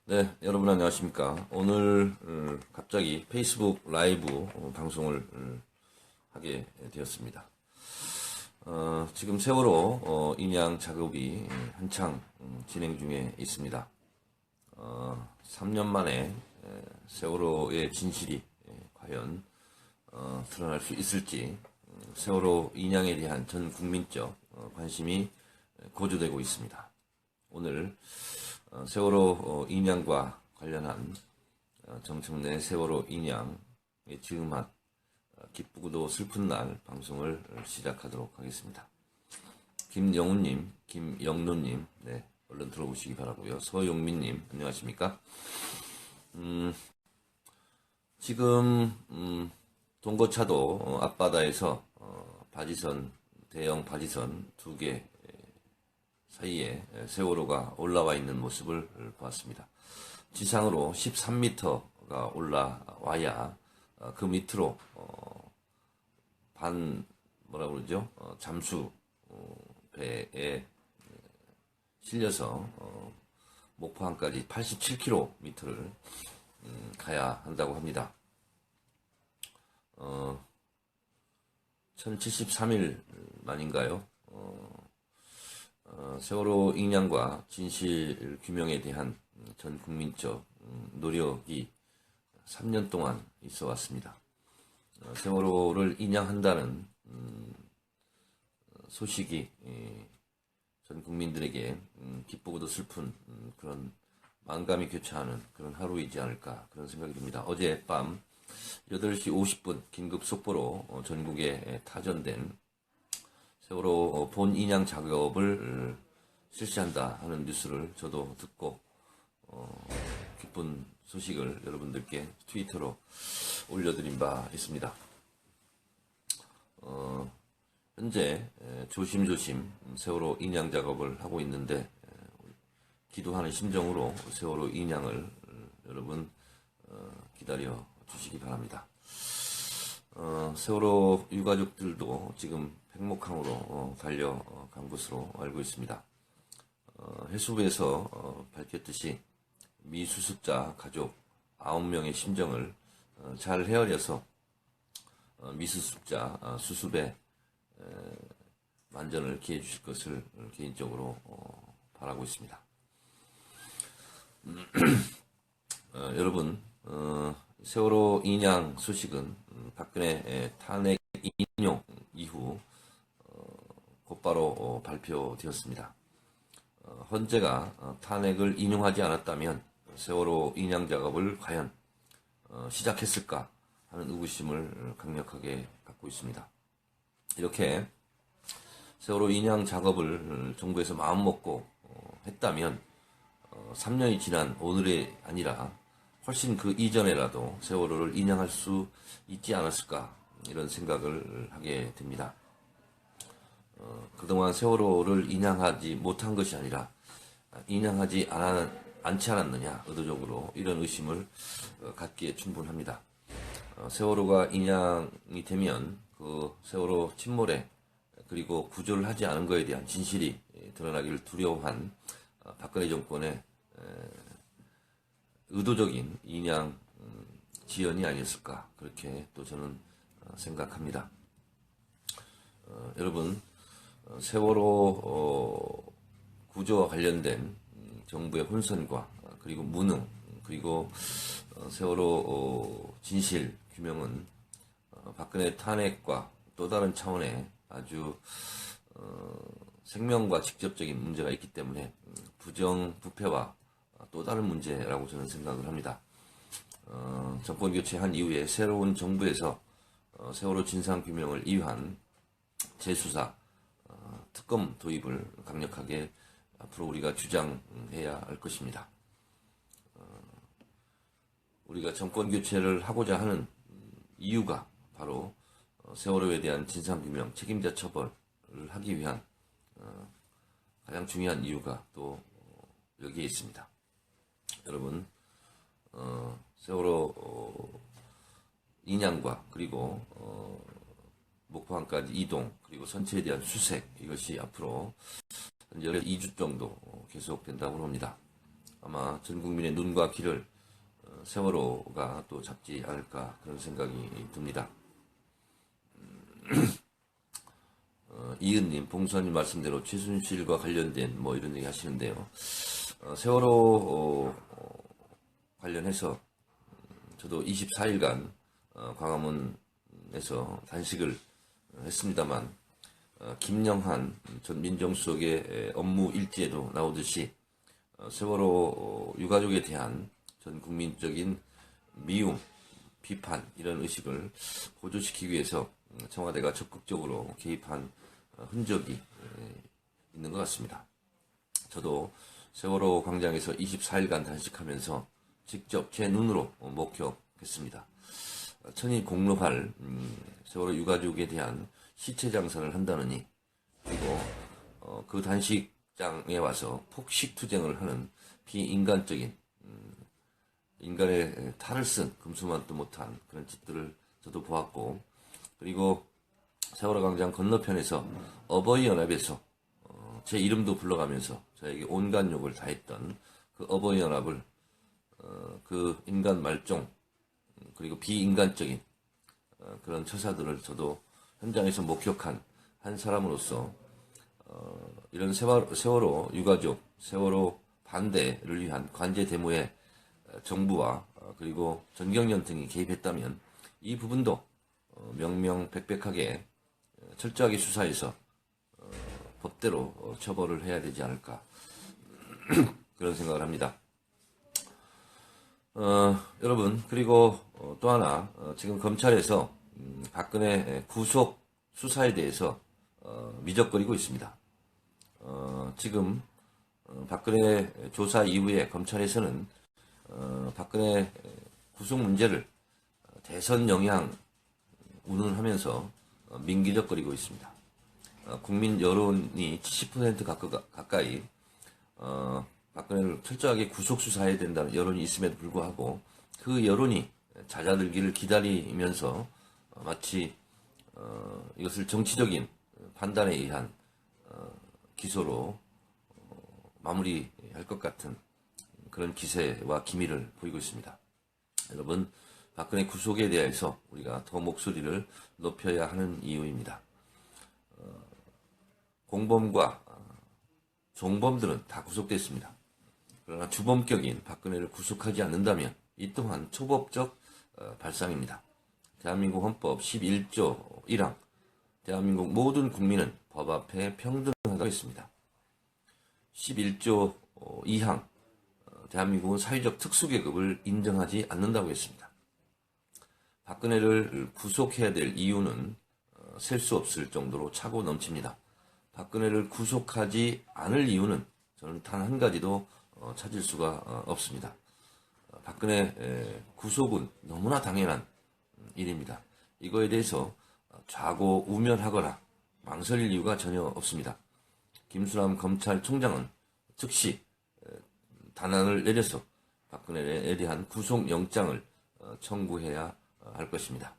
네, 여러분 안녕하십니까. 오늘 갑자기 페이스북 라이브 방송을 하게 되었습니다. 지금 세월호 인양 작업이 한창 진행 중에 있습니다. 3년 만에 세월호의 진실이 과연 드러날 수 있을지 세월호 인양에 대한 전 국민적 관심이 고조되고 있습니다. 오늘 세월호 인양과 관련한 정청래 세월호 인양의 즈음한 기쁘고도 슬픈 날 방송을 시작하도록 하겠습니다. 김영훈님, 김영노님, 네, 얼른 들어오시기 바라고요. 서용민님, 안녕하십니까? 지금 동거차도 앞바다에서 대형 바지선 2개 사이에 세월호가 올라와 있는 모습을 보았습니다. 지상으로 13m가 올라와야 그 밑으로 잠수 배에 실려서 목포항까지 87km를 가야 한다고 합니다. 1073일 만인가요? 세월호 인양과 진실 규명에 대한 전 국민적 노력이 3년 동안 있어 왔습니다. 세월호를 인양한다는 소식이 전 국민들에게 기쁘고도 슬픈 그런 만감이 교차하는 그런 하루이지 않을까 그런 생각이 듭니다. 어젯밤 8시 50분 긴급 속보로 전국에 타전된 세월호 본 인양 작업을 실시한다 하는 뉴스를 저도 듣고 기쁜 소식을 여러분들께 트위터로 올려드린 바 있습니다. 현재 조심조심 세월호 인양 작업을 하고 있는데 기도하는 심정으로 세월호 인양을 여러분 기다려 주시기 바랍니다. 세월호 유가족들도 지금 팽목항으로 달려간 것으로 알고 있습니다. 해수부에서 밝혔듯이 미수습자 가족 9명의 심정을 잘 헤아려서 미수습자 수습에 만전을 기해 주실 것을 개인적으로 바라고 있습니다. 여러분, 세월호 인양 소식은 박근혜 탄핵 인용 이후 곧바로 발표되었습니다. 헌재가 탄핵을 인용하지 않았다면 세월호 인양 작업을 과연 시작했을까 하는 의구심을 강력하게 갖고 있습니다. 이렇게 세월호 인양 작업을 정부에서 마음먹고 했다면 3년이 지난 오늘이 아니라 훨씬 그 이전에라도 세월호를 인양할 수 있지 않았을까 이런 생각을 하게 됩니다. 그동안 세월호를 인양하지 못한 것이 아니라 인양하지 않지 않았느냐 의도적으로 이런 의심을 갖기에 충분합니다. 세월호가 인양이 되면 그 세월호 침몰에 그리고 구조를 하지 않은 것에 대한 진실이 드러나기를 두려워한 박근혜 정권의 의도적인 인양 지연이 아니었을까 그렇게 또 저는 생각합니다. 여러분, 세월호 구조와 관련된 정부의 혼선과 그리고 무능 그리고 세월호 진실 규명은 박근혜 탄핵과 또 다른 차원의 아주 생명과 직접적인 문제가 있기 때문에 부정부패와 또 다른 문제라고 저는 생각을 합니다. 정권 교체한 이후에 새로운 정부에서 세월호 진상규명을 위한 재수사, 특검 도입을 강력하게 앞으로 우리가 주장해야 할 것입니다. 우리가 정권 교체를 하고자 하는 이유가 바로 세월호에 대한 진상규명, 책임자 처벌을 하기 위한 가장 중요한 이유가 또 여기에 있습니다. 여러분, 세월호 인양과 그리고 목포항까지 이동 그리고 선체에 대한 수색 이것이 앞으로 현재 2주 정도 계속된다고 합니다. 아마 전 국민의 눈과 귀를 세월호가 또 잡지 않을까 그런 생각이 듭니다. 이은님, 봉수아님 말씀대로 최순실과 관련된 뭐 이런 얘기 하시는데요. 세월호 관련해서 저도 24일간 광화문에서 단식을 했습니다만 김영한 전 민정수석의 업무 일지에도 나오듯이 세월호 유가족에 대한 전 국민적인 미움, 비판 이런 의식을 고조시키기 위해서 청와대가 적극적으로 개입한 흔적이 있는 것 같습니다. 저도 세월호 광장에서 24일간 단식하면서 직접 제 눈으로 목격했습니다. 천이 공로할 세월호 유가족에 대한 시체 장사를 한다느니, 그리고 그 단식장에 와서 폭식 투쟁을 하는 비인간적인 인간의 탈을 쓴 금수만도 못한 그런 짓들을 저도 보았고, 그리고 세월호 광장 건너편에서 어버이연합에서 제 이름도 불러가면서 저에게 온갖 욕을 다 했던 그 어버이연합을 그 인간 말종 그리고 비인간적인 그런 처사들을 저도 현장에서 목격한 한 사람으로서 이런 세월호 유가족, 세월호 반대를 위한 관제 데모에 정부와 그리고 전경련 등이 개입했다면 이 부분도 명명백백하게 철저하게 수사해서 법대로 처벌을 해야 되지 않을까 그런 생각을 합니다. 여러분, 그리고 또 하나 지금 검찰에서 박근혜 구속 수사에 대해서 미적거리고 있습니다. 지금 박근혜 조사 이후에 검찰에서는 박근혜 구속 문제를 대선 영향 운운하면서 민기적거리고 있습니다. 국민 여론이 70% 가까이 박근혜를 철저하게 구속 수사해야 된다는 여론이 있음에도 불구하고 그 여론이 잦아들기를 기다리면서 마치 이것을 정치적인 판단에 의한 기소로 마무리할 것 같은 그런 기세와 기미를 보이고 있습니다. 여러분, 박근혜 구속에 대해서 우리가 더 목소리를 높여야 하는 이유입니다. 공범과 종범들은 다 구속됐습니다. 그러나 주범격인 박근혜를 구속하지 않는다면 이 또한 초법적 발상입니다. 대한민국 헌법 11조 1항 대한민국 모든 국민은 법 앞에 평등하다고 했습니다. 11조 2항 대한민국은 사회적 특수계급을 인정하지 않는다고 했습니다. 박근혜를 구속해야 될 이유는 셀 수 없을 정도로 차고 넘칩니다. 박근혜를 구속하지 않을 이유는 저는 단 한 가지도 찾을 수가 없습니다. 박근혜 구속은 너무나 당연한 일입니다. 이거에 대해서 좌고우면하거나 망설일 이유가 전혀 없습니다. 김수남 검찰총장은 즉시 단안을 내려서 박근혜에 대한 구속영장을 청구해야 할 것입니다.